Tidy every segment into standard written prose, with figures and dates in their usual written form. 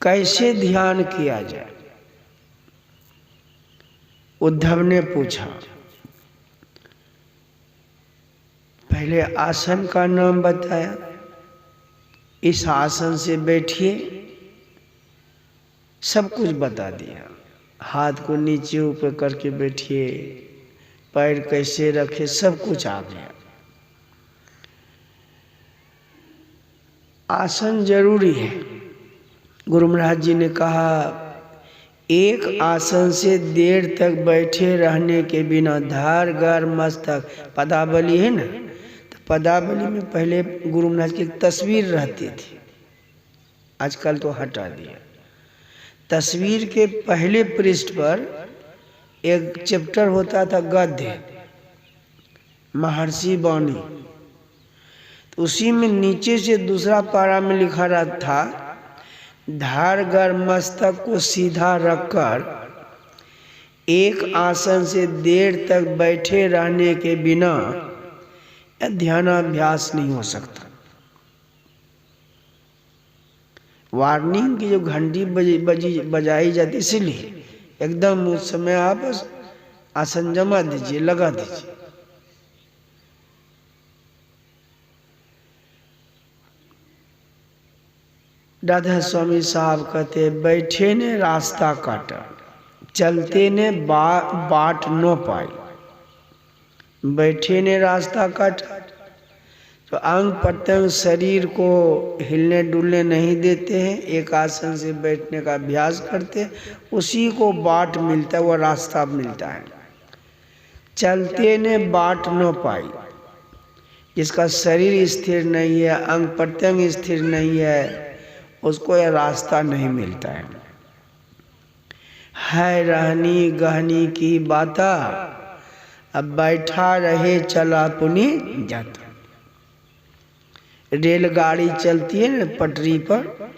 कैसे ध्यान किया जाए? उद्धव ने पूछा। पहले आसन का नाम बताया, इस आसन से बैठिए, सब कुछ बता दिया। हाथ को नीचे ऊपर करके बैठिए, पैर कैसे रखे, सब कुछ आ गया। आसन जरूरी है। गुरु महाराज जी ने कहा, एक आसन से देर तक बैठे रहने के बिना धार गर मस्तक, पदावली है ना, तो पदावली में पहले गुरु महाराज की तस्वीर रहती थी, आजकल तो हटा दिया। तस्वीर के पहले पृष्ठ पर एक चैप्टर होता था गद्य, महर्षि वाणी, तो उसी में नीचे से दूसरा पारा में लिखा रहता था, धार गर मस्तक को सीधा रखकर एक आसन से देर तक बैठे रहने के बिना ध्यानाभ्यास नहीं हो सकता। वार्निंग की जो घंटी बजाई जाती, इसलिए एकदम उस समय आप आसन जमा दीजिए, लगा दीजिए। राधा स्वामी साहब कहते, बैठे ने रास्ता काटा, चलते ने बाट न पाई। बैठे ने रास्ता काटा तो अंग प्रत्यंग शरीर को हिलने डुलने नहीं देते हैं, एक आसन से बैठने का अभ्यास करते, उसी को बाट मिलता है, वो रास्ता मिलता है। चलते ने बाट न पाई, जिसका शरीर स्थिर नहीं है, अंग प्रत्यंग स्थिर नहीं है, उसको यह रास्ता नहीं मिलता है रहनी गहनी की बाता, अब बैठा रहे चला पुनी जाता। रेलगाड़ी चलती है ना पटरी पर,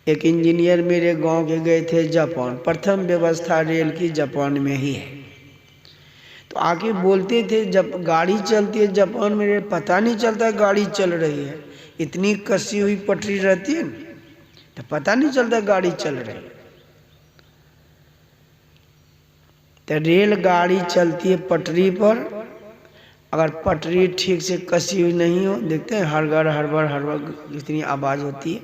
एक इंजीनियर मेरे गांव के गए थे जापान, प्रथम व्यवस्था रेल की जापान में ही है, तो आके बोलते थे जब गाड़ी चलती है जापान में, पता नहीं चलता गाड़ी चल रही है, इतनी कसी हुई पटरी रहती है ना, तो पता नहीं चलता गाड़ी चल रही है। तो रेलगाड़ी चलती है पटरी पर, अगर पटरी ठीक से कसी हुई नहीं हो, देखते हैं हड़बड़ हड़बड़ हड़बड़ इतनी आवाज होती है।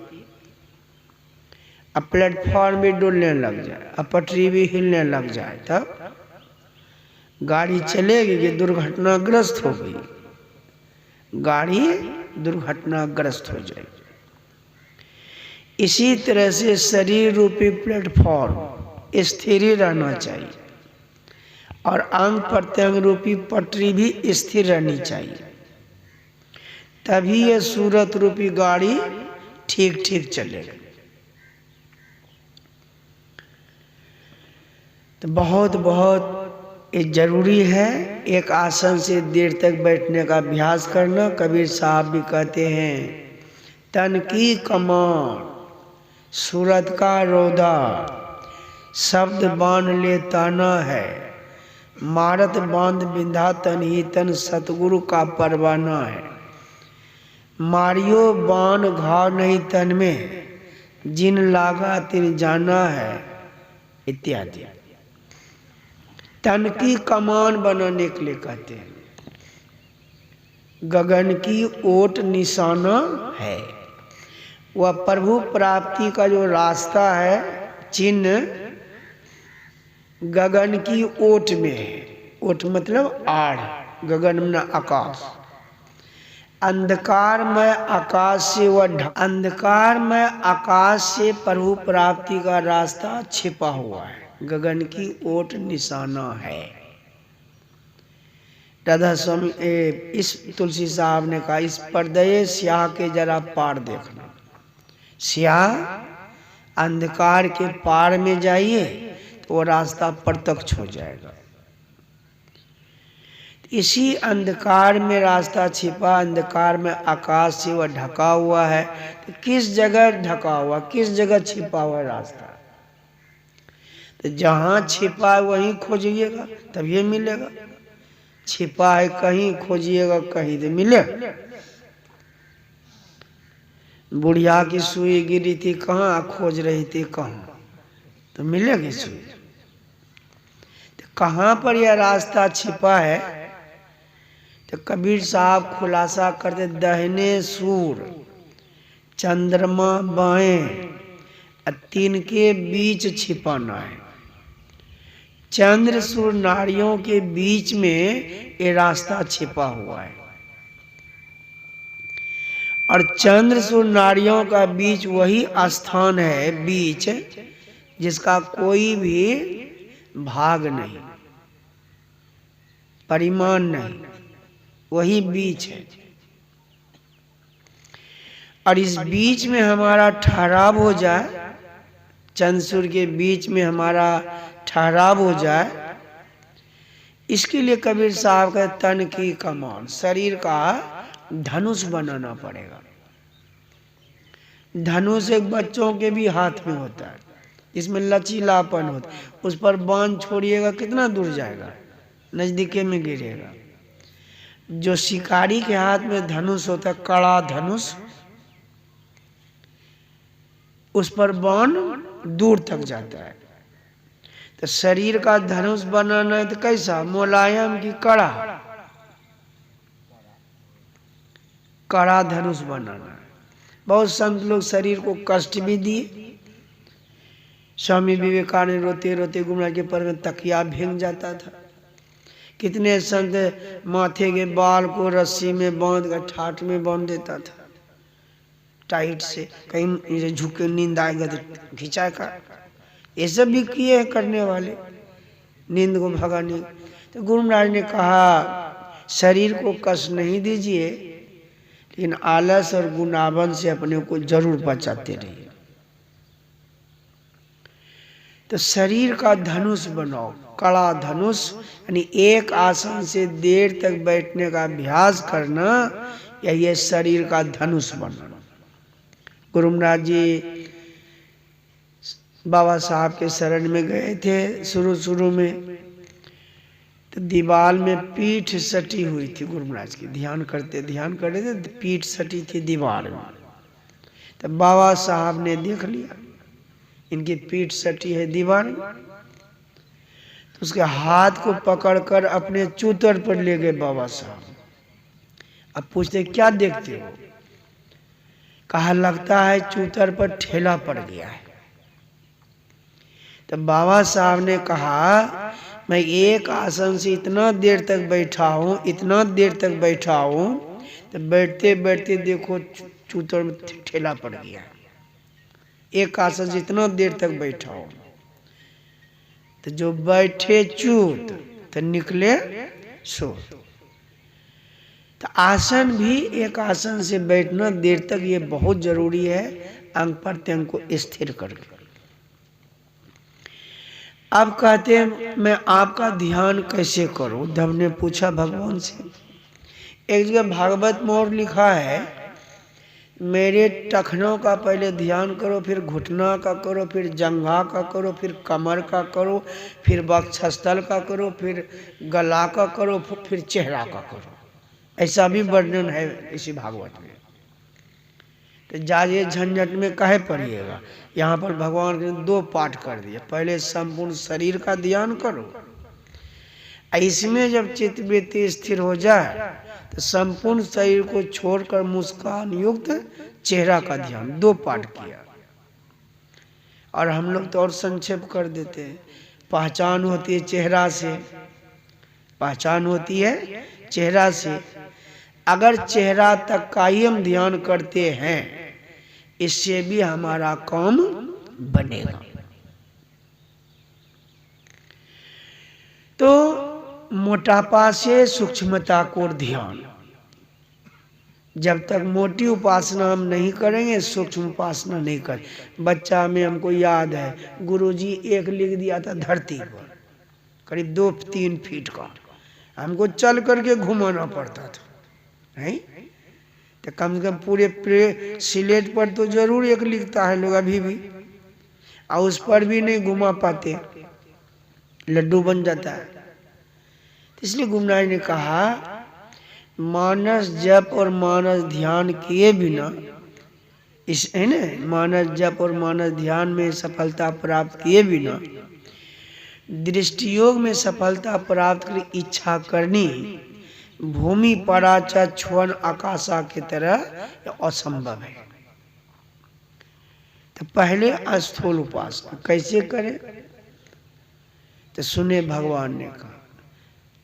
अब प्लेटफॉर्म भी डुलने लग जाए, अब पटरी भी हिलने लग जाए, तब गाड़ी चलेगी कि दुर्घटनाग्रस्त हो गई, गाड़ी दुर्घटनाग्रस्त हो जाएगी। इसी तरह से शरीर रूपी प्लेटफॉर्म स्थिर ही रहना चाहिए और अंग प्रत्यंग रूपी पटरी भी स्थिर रहनी चाहिए, तभी ये सूरत रूपी गाड़ी ठीक ठीक चलेगी। तो बहुत बहुत ये जरूरी है एक आसन से देर तक बैठने का अभ्यास करना। कबीर साहब भी कहते हैं, तन की कमान सूरत का रौदा, शब्द बांध ले ताना है, मारत बांध बिंधा तन ही तन सतगुरु का परवाना है। मारियो बाण घाव नहीं तन में, जिन लागा तिन जाना है, इत्यादि। तन की कमान बनाने के लिए कहते हैं, गगन की ओट निशाना है, वह प्रभु प्राप्ति का जो रास्ता है, चिन्ह गगन की ओट में है। ओट मतलब आड़, गगन में आकाश, अंधकारमय आकाश से वह अंधकारमय आकाश से प्रभु प्राप्ति का रास्ता छिपा हुआ है, गगन की ओट निशाना है। राधा स्वामी इस तुलसी साहब ने कहा, इस पर्दे स्याह के जरा पार देखना, स्याह अंधकार के पार में जाइए तो वो रास्ता प्रत्यक्ष हो जाएगा। इसी अंधकार में रास्ता छिपा, अंधकार में आकाश से वह ढका हुआ है। तो किस जगह ढका हुआ, किस जगह छिपा हुआ है रास्ता? तो जहाँ छिपा है वहीं खोजिएगा तब ये मिलेगा। छिपा है कहीं, खोजिएगा कहीं तो मिले। बुढ़िया की सुई गिरी थी कहाँ, खोज रही थी कहाँ, तो मिलेगी सुई। तो कहाँ पर यह रास्ता छिपा है, तो कबीर साहब खुलासा करते, दाहिने सूर चंद्रमा बाएं, तीन के बीच छिपाना है। चंद्र सूर्य नाड़ियों के बीच में ये रास्ता छिपा हुआ है, और चंद्र सूर्य नाड़ियों का बीच वही स्थान है, बीच जिसका कोई भी भाग नहीं, परिमाण नहीं, वही बीच है। और इस बीच में हमारा ठहराव हो जाए, चंद्र सूर्य के बीच में हमारा ठहराव हो जाए, इसके लिए कबीर साहब का तन की कमान, शरीर का धनुष बनाना पड़ेगा। धनुष एक बच्चों के भी हाथ में होता है, इसमें लचीलापन होता है, उस पर बाण छोड़िएगा कितना दूर जाएगा, नजदीके में गिरेगा। जो शिकारी के हाथ में धनुष होता है, कड़ा धनुष, उस पर बाण दूर तक जाता है। तो शरीर का धनुष बनाना है तो कैसा, मुलायम की कड़ा, कड़ा धनुष बनाना है। बहुत संत लोग शरीर को कष्ट भी दिए। स्वामी विवेकानंद रोते रोते गुमराह के पर में तकिया भींग जाता था। कितने संत माथे के बाल को रस्सी में बांध कर ठाठ में बांध देता था टाइट से, कहीं झुके नींद आएगा तो खिंचा कर, ये सब भी किए हैं करने वाले नींद को भगाने। तो गुरु महाराज ने कहा शरीर को कष्ट नहीं दीजिए, लेकिन आलस और गुनाबन से अपने को जरूर बचाते रहिए। तो शरीर का धनुष बनाओ, कड़ा धनुष, यानी एक आसन से देर तक बैठने का अभ्यास करना, यही है शरीर का धनुष बनाना। गुरु महाराज जी बाबा साहब के शरण में गए थे शुरू में, तो दीवार में पीठ सटी हुई थी। गुरु महाराज की ध्यान करते थे, पीठ सटी थी दीवार में। तो बाबा साहब ने देख लिया इनकी पीठ सटी है दीवार में, तो उसके हाथ को पकड़कर अपने चूतर पर ले गए बाबा साहब। अब पूछते क्या देखते हो, कहा लगता है चूतर पर ठेला पड़ गया है। तो बाबा साहब ने कहा मैं एक आसन से इतना देर तक बैठा हूँ, इतना देर तक बैठा हूँ, तो बैठते बैठते देखो चूतर में ठेला पड़ गया। एक आसन से इतना देर तक बैठा हूँ, तो जो बैठे चूत तो निकले सूत। तो आसन भी एक आसन से बैठना देर तक ये बहुत जरूरी है, अंग प्रत्यंग को स्थिर करके। अब कहते हैं मैं आपका ध्यान कैसे करूं, उद्धव ने पूछा भगवान से। एक जगह भागवत में और लिखा है मेरे टखनों का पहले ध्यान करो, फिर घुटना का करो, फिर जंघा का करो, फिर कमर का करो, फिर वक्षस्थल का करो, फिर गला का करो, फिर चेहरा का करो। ऐसा भी वर्णन है इसी भागवत में। तो जाजे झंझट में काहे पड़िएगा, यहाँ पर भगवान ने 2 पाठ कर दिए। पहले संपूर्ण शरीर का ध्यान करो, इसमें जब चित्त वृत्ति स्थिर हो जाए तो संपूर्ण शरीर को छोड़कर मुस्कान युक्त चेहरा का ध्यान, 2 पाठ किया। और हम लोग तो और संक्षेप कर देते हैं। पहचान होती है चेहरा से, पहचान होती है चेहरा से। अगर चेहरा तक का ही हम ध्यान करते हैं, इससे भी हमारा काम बनेगा। तो मोटापा से सूक्ष्मता को ध्यान, जब तक मोटी उपासना हम नहीं करेंगे, सूक्ष्म उपासना नहीं करें। बच्चा में हमको याद है गुरुजी 1 लिख दिया था धरती पर, करीब 2-3 फीट का, हमको चल करके घुमाना पड़ता था, नहीं तो कम से कम पूरे सिलेट पर तो जरूर 1 लिखता है लोग अभी भी, और उस पर भी नहीं घुमा पाते, लड्डू बन जाता है। तो इसलिए गुरु महाराज ने कहा मानस जप और मानस ध्यान किए बिना इस है ना, मानस जप और मानस ध्यान में सफलता प्राप्त किए बिना दृष्टि योग में सफलता प्राप्त कर इच्छा करनी भूमि पराचा छुअन आकाशा की तरह असंभव है। तो पहले स्थूल उपासना कैसे करें? तो सुने भगवान ने कहा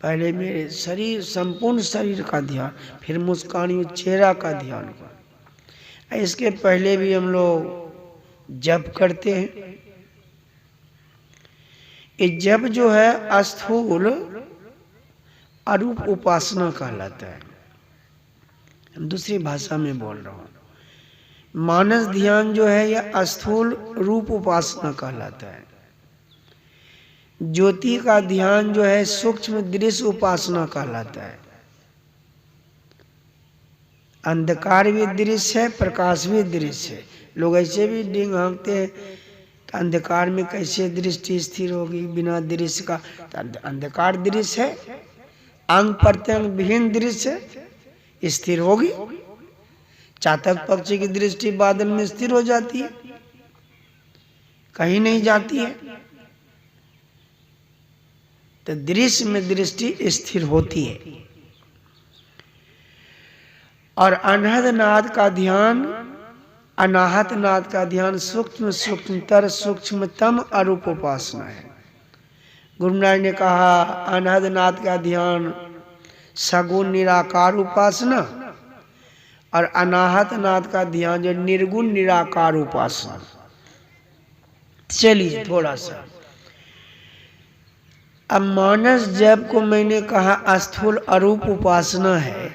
पहले मेरे शरीर, संपूर्ण शरीर का ध्यान, फिर मुस्कान चेहरा का ध्यान कर। इसके पहले भी हम लोग जप करते हैं। ये जप जो है स्थूल अरूप उपासना कहलाता है। हम दूसरी भाषा में बोल रहा हूँ। मानस ध्यान जो है यह स्थूल रूप उपासना कहलाता है। ज्योति का ध्यान जो है सूक्ष्म दृश्य उपासना कहलाता है। अंधकार भी दृश्य है, प्रकाश भी दृश्य है। लोग ऐसे भी डिंग हाँकते हैं कि अंधकार में कैसे दृष्टि स्थिर होगी बिना दृश्य का। तो अंधकार दृश्य है, अंग प्रत्यंग विहीन दृश्य स्थिर होगी। चातक पक्षी की दृष्टि बादल में स्थिर हो जाती है, कहीं नहीं जाती है। तो दृश्य में दृष्टि स्थिर होती है। और अनहद नाद का ध्यान, अनाहत नाद का ध्यान सूक्ष्म सूक्ष्मतर सूक्ष्मतम अरूप उपासना है। गुरु नानक ने कहा अनहद नाद का ध्यान सगुण निराकार उपासना और अनाहत नाद का ध्यान जो निर्गुण निराकार उपासना। चलिए थोड़ा सा अब मानस जप को मैंने कहा स्थूल अरूप उपासना है।